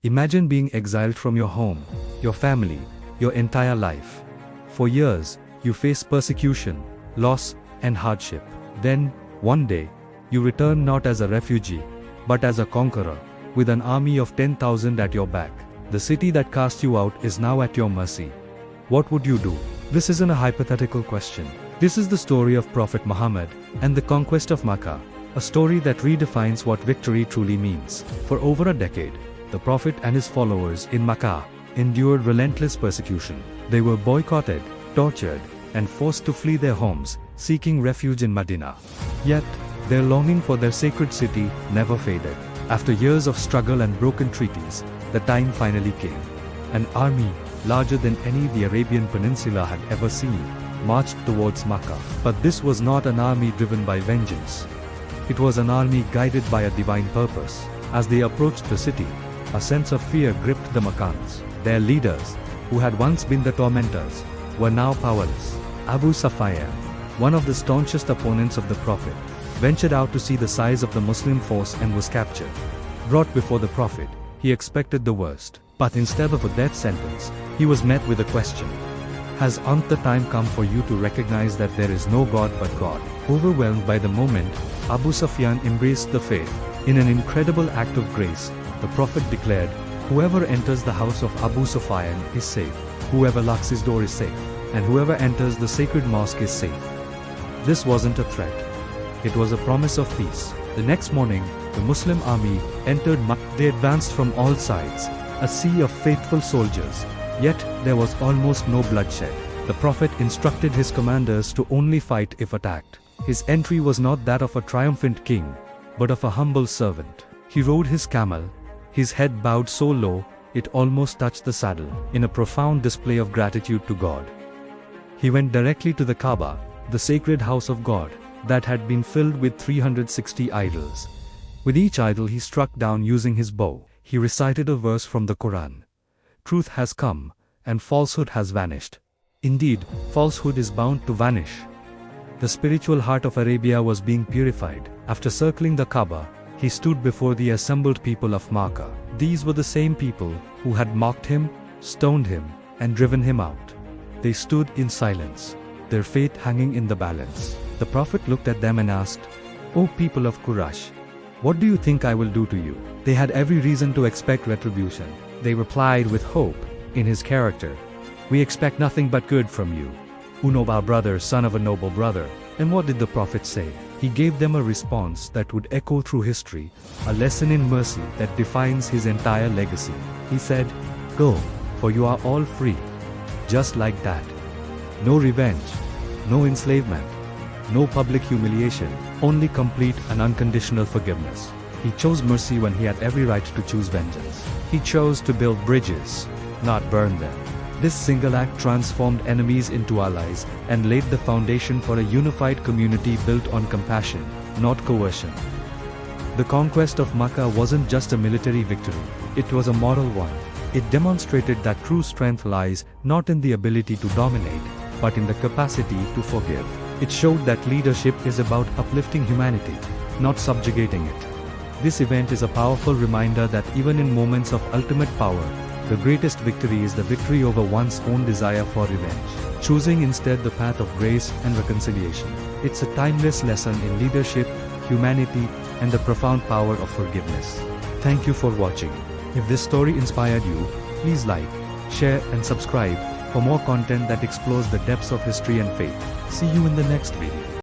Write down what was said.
Imagine being exiled from your home, your family, your entire life. For years, you face persecution, loss, and hardship. Then, one day, you return not as a refugee, but as a conqueror, with an army of 10,000 at your back. The city that cast you out is now at your mercy. What would you do? This isn't a hypothetical question. This is the story of Prophet Muhammad and the conquest of Mecca, a story that redefines what victory truly means. For over a decade, the Prophet and his followers in Mecca endured relentless persecution. They were boycotted, tortured, and forced to flee their homes, seeking refuge in Medina. Yet, their longing for their sacred city never faded. After years of struggle and broken treaties, the time finally came. An army, larger than any the Arabian Peninsula had ever seen, marched towards Mecca. But this was not an army driven by vengeance. It was an army guided by a divine purpose. As they approached the city, a sense of fear gripped the Meccans. Their leaders, who had once been the tormentors, were now powerless. Abu Sufyan, one of the staunchest opponents of the Prophet, ventured out to see the size of the Muslim force and was captured. Brought before the Prophet, he expected the worst. But instead of a death sentence, he was met with a question. Hasn't the time come for you to recognize that there is no God but God? Overwhelmed by the moment, Abu Sufyan embraced the faith. In an incredible act of grace, the Prophet declared, "Whoever enters the house of Abu Sufyan is safe, whoever locks his door is safe, and whoever enters the sacred mosque is safe." This wasn't a threat. It was a promise of peace. The next morning, the Muslim army entered Mecca. They advanced from all sides, a sea of faithful soldiers, yet there was almost no bloodshed. The Prophet instructed his commanders to only fight if attacked. His entry was not that of a triumphant king, but of a humble servant. He rode his camel, his head bowed so low, it almost touched the saddle, in a profound display of gratitude to God. He went directly to the Kaaba, the sacred house of God, that had been filled with 360 idols. With each idol he struck down using his bow. He recited a verse from the Quran. Truth has come, and falsehood has vanished. Indeed, falsehood is bound to vanish. The spiritual heart of Arabia was being purified. After circling the Kaaba, he stood before the assembled people of Mecca. These were the same people who had mocked him, stoned him, and driven him out. They stood in silence, their fate hanging in the balance. The Prophet looked at them and asked, "O people of Quraysh, what do you think I will do to you?" They had every reason to expect retribution. They replied with hope in his character, "We expect nothing but good from you, O noble brother, son of a noble brother." And what did the Prophet say? He gave them a response that would echo through history, a lesson in mercy that defines his entire legacy. He said, "Go, for you are all free." Just like that. No revenge, no enslavement, no public humiliation, only complete and unconditional forgiveness. He chose mercy when he had every right to choose vengeance. He chose to build bridges, not burn them. This single act transformed enemies into allies and laid the foundation for a unified community built on compassion, not coercion. The conquest of Mecca wasn't just a military victory, it was a moral one. It demonstrated that true strength lies not in the ability to dominate, but in the capacity to forgive. It showed that leadership is about uplifting humanity, not subjugating it. This event is a powerful reminder that even in moments of ultimate power, the greatest victory is the victory over one's own desire for revenge, choosing instead the path of grace and reconciliation. It's a timeless lesson in leadership, humanity, and the profound power of forgiveness. Thank you for watching. If this story inspired you, please like, share, and subscribe for more content that explores the depths of history and faith. See you in the next video.